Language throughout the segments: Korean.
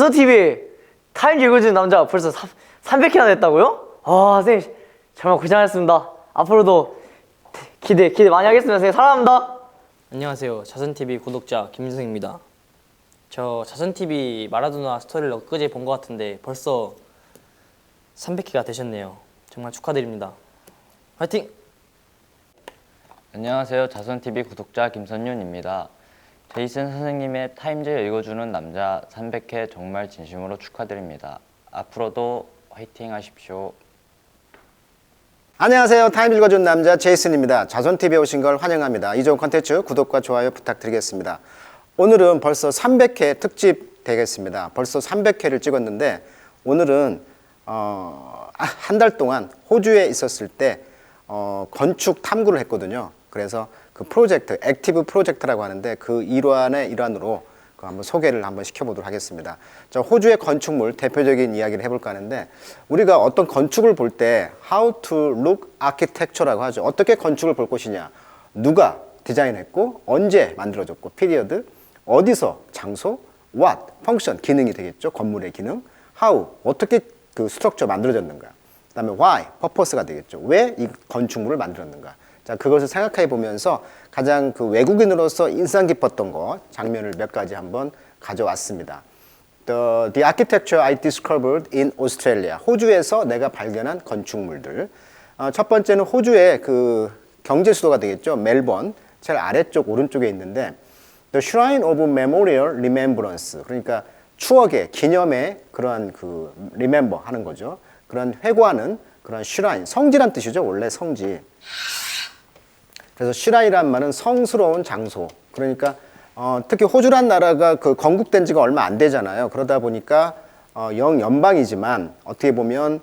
자선TV 타임 읽어주는 남자 벌써 300회나 됐다고요? 아, 선생님 정말 고생하셨습니다. 앞으로도 기대 많이 하겠습니다. 선생님 사랑합니다. 안녕하세요. 자선TV 구독자 김민승입니다. 저 자선TV 마라도나 스토리를 엊그제 본 것 같은데 벌써 300회가 되셨네요. 정말 축하드립니다. 화이팅! 안녕하세요. 자선TV 구독자 김선윤입니다. 제이슨 선생님의 타임즈 읽어주는 남자 300회 정말 진심으로 축하드립니다. 앞으로도 화이팅 하십시오. 안녕하세요. 타임 읽어준 남자 제이슨입니다. 자선TV에 오신 걸 환영합니다. 이 좋은 컨텐츠 구독과 좋아요 부탁드리겠습니다. 오늘은 벌써 300회 특집 되겠습니다. 벌써 300회를 찍었는데 오늘은 한 달 동안 호주에 있었을 때 건축 탐구를 했거든요. 그래서 그 프로젝트, 액티브 프로젝트라고 하는데 그 일환으로 한번 소개를 한번 시켜보도록 하겠습니다. 저 호주의 건축물 대표적인 이야기를 해볼까 하는데 우리가 어떤 건축을 볼 때 how to look architecture라고 하죠. 어떻게 건축을 볼 것이냐, 누가 디자인했고 언제 만들어졌고 피리어드, 어디서, 장소, what, 펑션, 기능이 되겠죠. 건물의 기능, how, 어떻게 그 스트럭처 만들어졌는가, 그 다음에 why, purpose가 되겠죠. 왜 이 건축물을 만들었는가. 자, 그것을 생각해 보면서 가장 그 외국인으로서 인상 깊었던 장면을 몇 가지 한번 가져왔습니다. The architecture I discovered in Australia. 호주에서 내가 발견한 건축물들. 첫 번째는 호주의 그 경제 수도가 되겠죠. 멜번. 제일 아래쪽 오른쪽에 있는데 The Shrine of Memorial Remembrance. 그러니까 추억의, 기념의 그러한 그 remember 하는 거죠. 그런 회고하는 그런 shrine, 성지란 뜻이죠. 원래 성지. 그래서 슈라이란 말은 성스러운 장소. 그러니까 특히 호주란 나라가 그 건국된 지가 얼마 안 되잖아요. 그러다 보니까 영연방이지만 어떻게 보면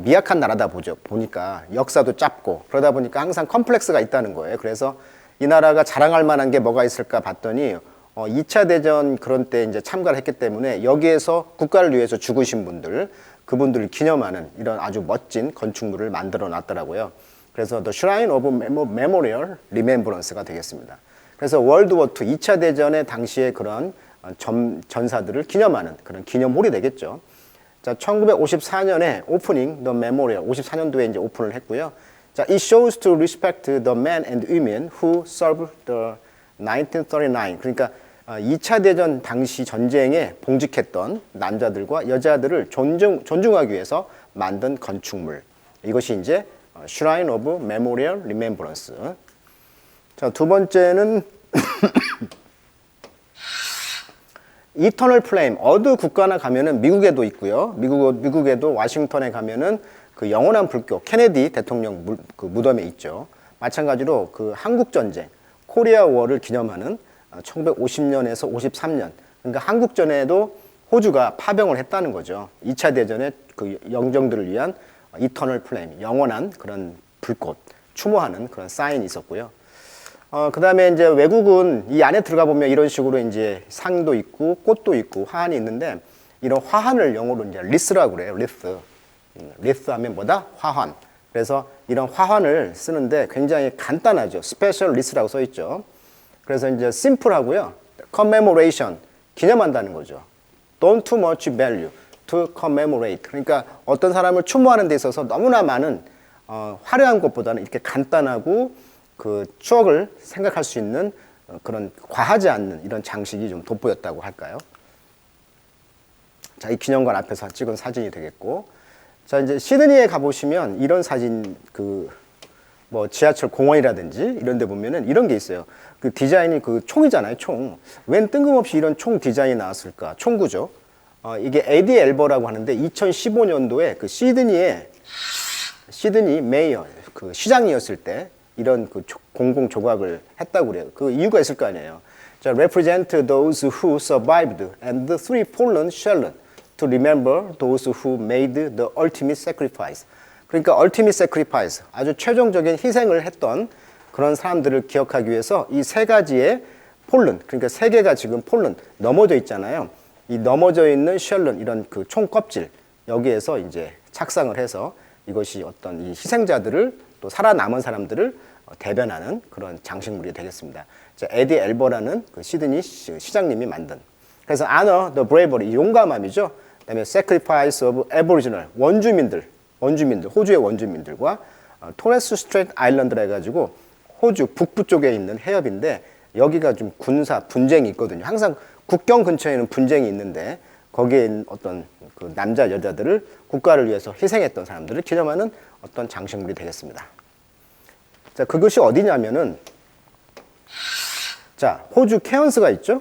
미약한 나라다 보니까 역사도 짧고 그러다 보니까 항상 컴플렉스가 있다는 거예요. 그래서 이 나라가 자랑할 만한 게 뭐가 있을까 봤더니 2차 대전 그런 때 이제 참가를 했기 때문에 여기에서 국가를 위해서 죽으신 분들, 그분들을 기념하는 이런 아주 멋진 건축물을 만들어 놨더라고요. 그래서 The Shrine of Memorial Remembrance가 되겠습니다. 그래서 월드워 II, 2차 대전의 당시의 그런 전사들을 기념하는 그런 기념홀이 되겠죠. 자, 1954년에 오프닝 The Memorial, 54년도에 이제 오픈을 했고요. 자, It shows to respect the men and women who served the 1939. 그러니까 2차 대전 당시 전쟁에 봉직했던 남자들과 여자들을 존중하기 위해서 만든 건축물. 이것이 이제 Shrine of Memorial Remembrance. 자, 두 번째는 Eternal Flame. 어느 국가나 가면은 미국에도 있고요. 미국에도 워싱턴에 가면은 그 영원한 불꽃, 케네디 대통령 그 무덤에 있죠. 마찬가지로 그 한국 전쟁, 코리아 워를 기념하는 1950년에서 53년. 그러니까 한국전에도 호주가 파병을 했다는 거죠. 2차 대전에 그 영정들을 위한 이터널 플레임, 영원한 그런 불꽃, 추모하는 그런 사인이 있었고요. 그 다음에 이제 외국은 이 안에 들어가 보면 이런 식으로 이제 상도 있고 꽃도 있고 화환이 있는데 이런 화환을 영어로 이제 리스라고 그래요. 리스. 리스 하면 뭐다? 화환. 그래서 이런 화환을 쓰는데 굉장히 간단하죠. 스페셜 리스라고 써 있죠. 그래서 이제 심플하고요. commemoration, 기념한다는 거죠. Don't too much value. to commemorate. 그러니까 어떤 사람을 추모하는 데 있어서 너무나 많은 화려한 것보다는 이렇게 간단하고 그 추억을 생각할 수 있는 그런 과하지 않는 이런 장식이 좀 돋보였다고 할까요? 자, 이 기념관 앞에서 찍은 사진이 되겠고, 자, 이제 시드니에 가보시면 이런 사진 뭐 지하철 공원이라든지 이런 데 보면은 이런 게 있어요. 그 디자인이 그 총이잖아요, 총. 웬 뜬금없이 이런 총 디자인이 나왔을까? 총구죠. 이게 에디 엘버라고 하는데 2015년도에 그 시드니 메이어 그 시장이었을 때 이런 그 공공 조각을 했다고 그래요. 그 이유가 있을 거 아니에요. 자, represent those who survived and the three fallen shall to remember those who made the ultimate sacrifice. 그러니까 ultimate sacrifice, 아주 최종적인 희생을 했던 그런 사람들을 기억하기 위해서 이 세 가지의 폴른, 그러니까 세 개가 지금 폴른 넘어져 있잖아요. 이 넘어져 있는 셜런, 이런 그 총 껍질, 여기에서 이제 착상을 해서 이것이 어떤 이 희생자들을 또 살아남은 사람들을 대변하는 그런 장식물이 되겠습니다. 자, 에디 엘버라는 그 시드니 시장님이 만든. 그래서 honor the bravery, 용감함이죠. 그다음에 sacrifice of aboriginal, 원주민들, 호주의 원주민들과 토레스 스트레이트 아일랜드라 해가지고 호주 북부 쪽에 있는 해협인데 여기가 좀 군사 분쟁이 있거든요. 항상 국경 근처에는 분쟁이 있는데 거기에 있는 어떤 그 남자 여자들을 국가를 위해서 희생했던 사람들을 기념하는 어떤 장식물이 되겠습니다. 자, 그것이 어디냐면은 자, 호주 케언스가 있죠.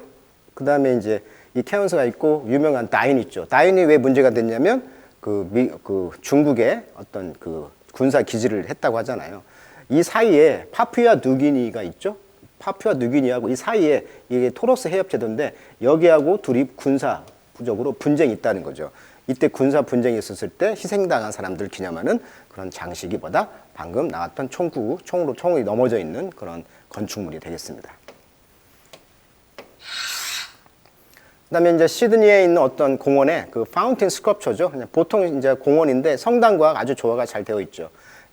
그 다음에 이제 이 케언스가 있고 유명한 다인이 있죠. 다인이 왜 문제가 됐냐면 그 중국의 어떤 그 군사 기지를 했다고 하잖아요. 이 사이에 파푸아 뉴기니가 있죠. 파푸아 뉴기니하고 이 사이에 이게 토로스 해협제도인데 여기하고 둘이 군사적으로 분쟁이 있다는 거죠. 이때 군사 분쟁이 있었을 때 희생당한 사람들을 기념하는 그런 장식이 뭐다? 방금 나왔던 총으로 총이 넘어져 있는 그런 건축물이 되겠습니다. 그다음에 이제 시드니에 있는 어떤 공원에 그 파운틴 스컬프처죠. 보통 이제 공원인데 성당과 아주 조화가 잘 되어 있죠.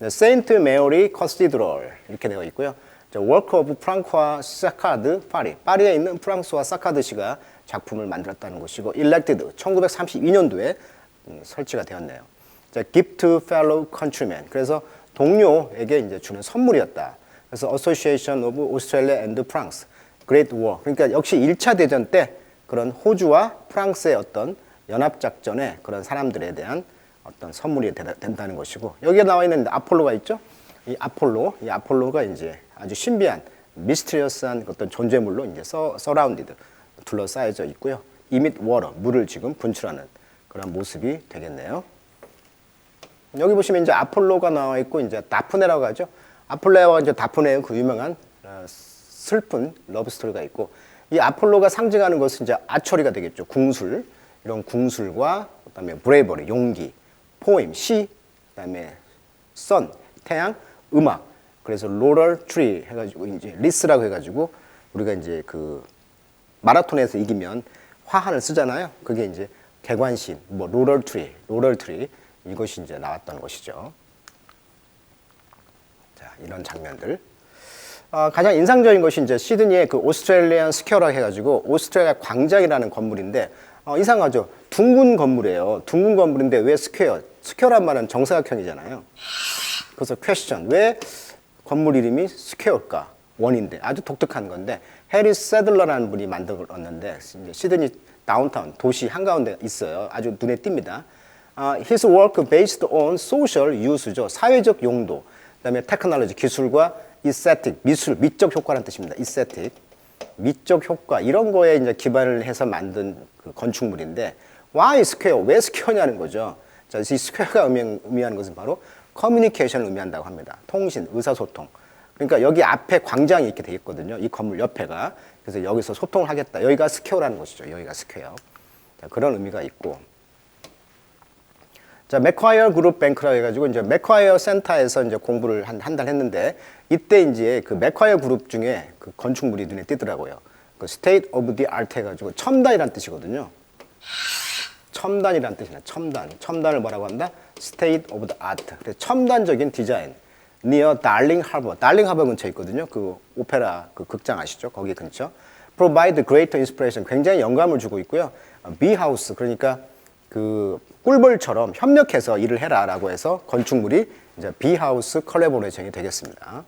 세인트 메어리 커시드럴 이렇게 되어 있고요. 워크 오브 프랑코와 사카드 파리에 있는 프랑스와 사카드 씨가 작품을 만들었다는 것이고 일렉티드 1932년도에 설치가 되었네요. 기프트 펠로우 컨트리맨 그래서 동료에게 이제 주는 선물이었다. 그래서 Association of Australia and France Great War 그러니까 역시 1차 대전 때 그런 호주와 프랑스의 어떤 연합작전에 그런 사람들에 대한 어떤 선물이 된다는 것이고 여기에 나와 있는 아폴로가 있죠. 이 아폴로가 이제 아주 신비한 미스테리어스한 어떤 존재물로 이제 서라운디드 둘러싸여져 있고요. 이밋 워터 물을 지금 분출하는 그런 모습이 되겠네요. 여기 보시면 이제 아폴로가 나와 있고 이제 다프네라고 하죠. 아폴로와 이제 다프네의 그 유명한 슬픈 러브 스토리가 있고 이 아폴로가 상징하는 것은 이제 아처리가 되겠죠. 궁술 이런 궁술과 그다음에 브레이버리 용기, 포임 시, 그다음에 선 태양, 음악. 그래서 로럴 트리 해가지고 이제 리스라고 해가지고 우리가 이제 그 마라톤에서 이기면 화환을 쓰잖아요. 그게 이제 개관신, 뭐 로럴 트리 이것이 이제 나왔던 것이죠. 자, 이런 장면들. 가장 인상적인 것이 이제 시드니의 그 오스트레일리안 스퀘어라고 해가지고 오스트레일리아 광장이라는 건물인데 이상하죠. 둥근 건물이에요. 둥근 건물인데 왜 스퀘어? 스퀘어란 말은 정사각형이잖아요. 그래서 퀘스천 왜 건물 이름이 스퀘어일까? 원인데 아주 독특한 건데 해리 세들러라는 분이 만들었는데 시드니 다운타운 도시 한가운데 있어요. 아주 눈에 띕니다. His work based on social use죠. 사회적 용도. 그다음에 테크놀로지 기술과 이스테틱 미적 효과라는 뜻입니다. 이스테틱 미적 효과 이런 거에 이제 기반을 해서 만든 그 건축물인데 why 스퀘어 왜 스퀘어냐는 거죠. 자, 이 스퀘어가 의미하는 것은 바로 커뮤니케이션을 의미한다고 합니다. 통신, 의사소통. 그러니까 여기 앞에 광장이 이렇게 돼 있거든요. 이 건물 옆에가 그래서 여기서 소통을 하겠다. 여기가 스퀘어라는 것이죠. 여기가 스퀘어. 자, 그런 의미가 있고. 자, 맥콰이어 그룹 뱅크라고 해가지고 이제 맥콰이어 센터에서 이제 공부를 한 달 했는데 이때 이제 그 맥콰이어 그룹 중에 그 건축물이 눈에 띄더라고요. 그 State of the Art 해가지고 첨단이란 뜻이거든요. 첨단이란 뜻이네. 첨단을 뭐라고 한다? State of the Art. 그래서 첨단적인 디자인. near Darling Harbour. 달링 하버 근처에 있거든요. 그 오페라 그 극장 아시죠? 거기 근처. Provide greater inspiration. 굉장히 영감을 주고 있고요. Bee House. 그러니까 그 꿀벌처럼 협력해서 일을 해라라고 해서 건축물이 이제 비하우스 컬래보레이션이 되겠습니다.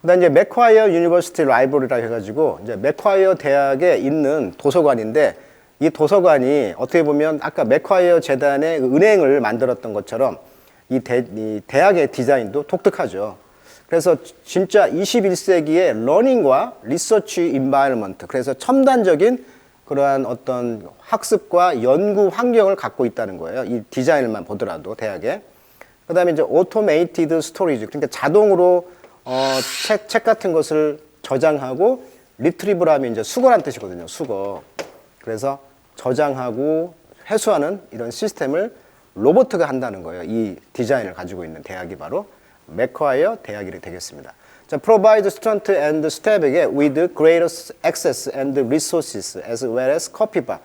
그다음 이제 맥콰이어 유니버시티 라이브러리라 해가지고 이제 맥콰이어 대학에 있는 도서관인데 이 도서관이 어떻게 보면 아까 맥콰이어 재단의 은행을 만들었던 것처럼 이 대학의 디자인도 독특하죠. 그래서 진짜 21세기의 러닝과 리서치 인바이러먼트 그래서 첨단적인 그러한 어떤 학습과 연구 환경을 갖고 있다는 거예요. 이 디자인을만 보더라도 대학에. 그다음에 이제 오토메이티드 스토리지 그러니까 자동으로 책 같은 것을 저장하고 리트리브를 하면 이제 수거란 뜻이거든요. 수거. 그래서 저장하고 회수하는 이런 시스템을 로봇가 한다는 거예요. 이 디자인을 가지고 있는 대학이 바로 맥콰이어 대학이 되겠습니다. 자, provide student and staff에게 with greater access and resources as well as coffee bar.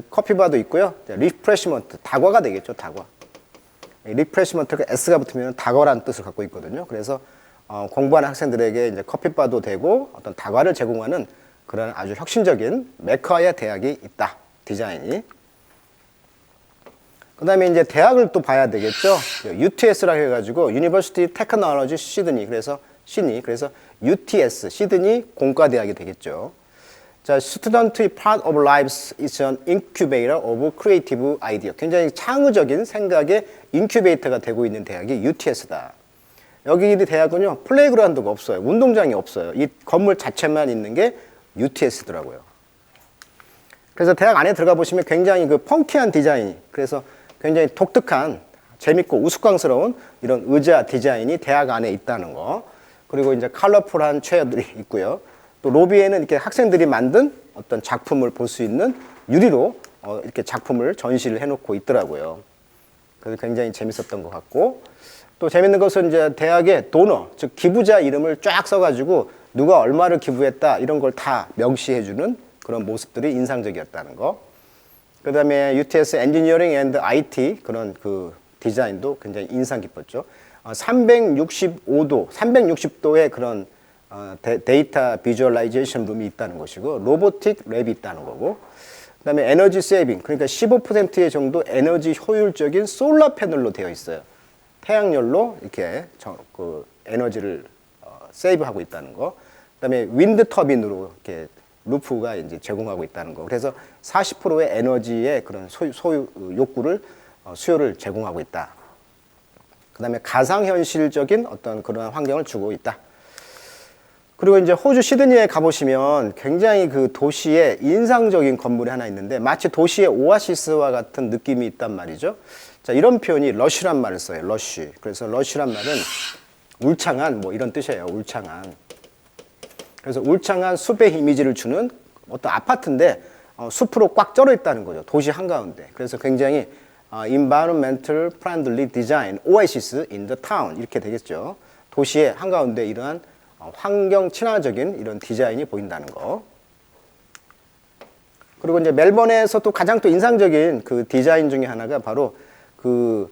커피 바도 있고요. refreshment, 다과가 되겠죠. 다과. refreshment가 S가 붙으면 다과라는 뜻을 갖고 있거든요. 그래서 공부하는 학생들에게 이제 커피바도 되고 어떤 다과를 제공하는 그런 아주 혁신적인 메카의 대학이 있다. 디자인이. 그 다음에 이제 대학을 또 봐야 되겠죠. UTS라고 해가지고 University Technology Sydney. 그래서 UTS, 시드니 공과대학이 되겠죠. 자, Student Part of Lives is an incubator of creative idea. 굉장히 창의적인 생각의 인큐베이터가 되고 있는 대학이 UTS다. 여기 대학은요, 플레이그라운드가 없어요. 운동장이 없어요. 이 건물 자체만 있는 게 UTS더라고요. 그래서 대학 안에 들어가 보시면 굉장히 그 펑키한 디자인, 그래서 굉장히 독특한, 재밌고 우스꽝스러운 이런 의자 디자인이 대학 안에 있다는 거. 그리고 이제 컬러풀한 체어들이 있고요. 또 로비에는 이렇게 학생들이 만든 어떤 작품을 볼 수 있는 유리로 이렇게 작품을 전시를 해놓고 있더라고요. 그래서 굉장히 재밌었던 것 같고, 또 재밌는 것은 이제 대학의 도너, 즉 기부자 이름을 쫙 써가지고 누가 얼마를 기부했다 이런 걸 다 명시해주는 그런 모습들이 인상적이었다는 거. 그 다음에 UTS 엔지니어링 앤드 IT 그런 그 디자인도 굉장히 인상 깊었죠. 360도의 그런 데이터 비주얼라이제이션 룸이 있다는 것이고, 로보틱 랩이 있다는 거고, 그 다음에 에너지 세이빙, 그러니까 15%의 정도 에너지 효율적인 솔라 패널로 되어 있어요. 태양열로 이렇게 그 에너지를 세이브하고 있다는 거. 그 다음에 윈드 터빈으로 이렇게 루프가 이제 제공하고 있다는 거. 그래서 40%의 에너지의 그런 수요를 제공하고 있다. 그 다음에 가상현실적인 어떤 그런 환경을 주고 있다. 그리고 이제 호주 시드니에 가보시면 굉장히 그 도시에 인상적인 건물이 하나 있는데 마치 도시의 오아시스와 같은 느낌이 있단 말이죠. 자, 이런 표현이 러쉬란 말을 써요. 러쉬. 그래서 러쉬란 말은 울창한 뭐 이런 뜻이에요. 울창한. 그래서 울창한 숲의 이미지를 주는 어떤 아파트인데 숲으로 꽉 쩔어 있다는 거죠. 도시 한가운데. 그래서 굉장히 environmental friendly design, oasis in the town 이렇게 되겠죠. 도시의 한가운데 이러한 환경 친화적인 이런 디자인이 보인다는 거. 그리고 이제 멜번에서 또 가장 또 인상적인 그 디자인 중에 하나가 바로 그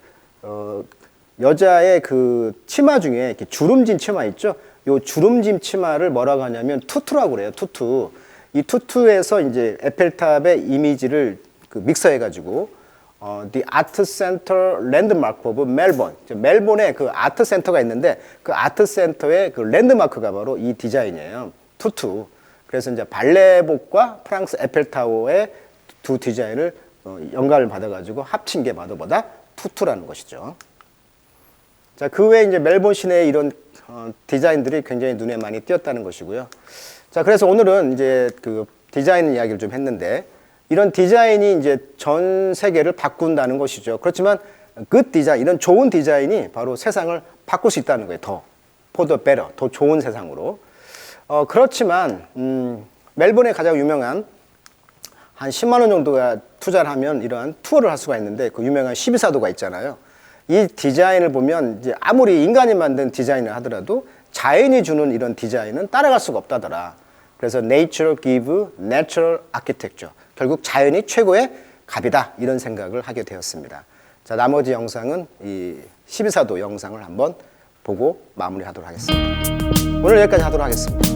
여자의 그 치마 중에 이렇게 주름진 치마 있죠. 요 주름진 치마를 뭐라고 하냐면 투투라고 그래요. 투투. 이 투투에서 이제 에펠탑의 이미지를 그 믹서해가지고 The Art Center Landmark of Melbourne. 멜본에 그 아트 센터가 있는데 그 아트 센터의 그 랜드마크가 바로 이 디자인이에요. 투투. 그래서 이제 발레복과 프랑스 에펠타워의 두 디자인을 연관을 받아가지고 합친 게 바로 뭐다? 투투라는 것이죠. 자, 그 외에 이제 멜본 시내의 이런 디자인들이 굉장히 눈에 많이 띄었다는 것이고요. 자, 그래서 오늘은 이제 그 디자인 이야기를 좀 했는데, 이런 디자인이 이제 전 세계를 바꾼다는 것이죠. 그렇지만 good 디자인, 이런 좋은 디자인이 바로 세상을 바꿀 수 있다는 거예요. 더 for the better, 더 좋은 세상으로. 그렇지만 멜번에 가장 유명한 한 10만 원 정도가 투자를 하면 이러한 투어를 할 수가 있는데, 그 유명한 12사도가 있잖아요. 이 디자인을 보면 이제 아무리 인간이 만든 디자인을 하더라도 자연이 주는 이런 디자인은 따라갈 수가 없다더라. 그래서 Nature give natural architecture. 결국 자연이 최고의 갑이다. 이런 생각을 하게 되었습니다. 자, 나머지 영상은 이 12사도 영상을 한번 보고 마무리하도록 하겠습니다. 오늘 여기까지 하도록 하겠습니다.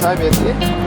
Sabe aqui?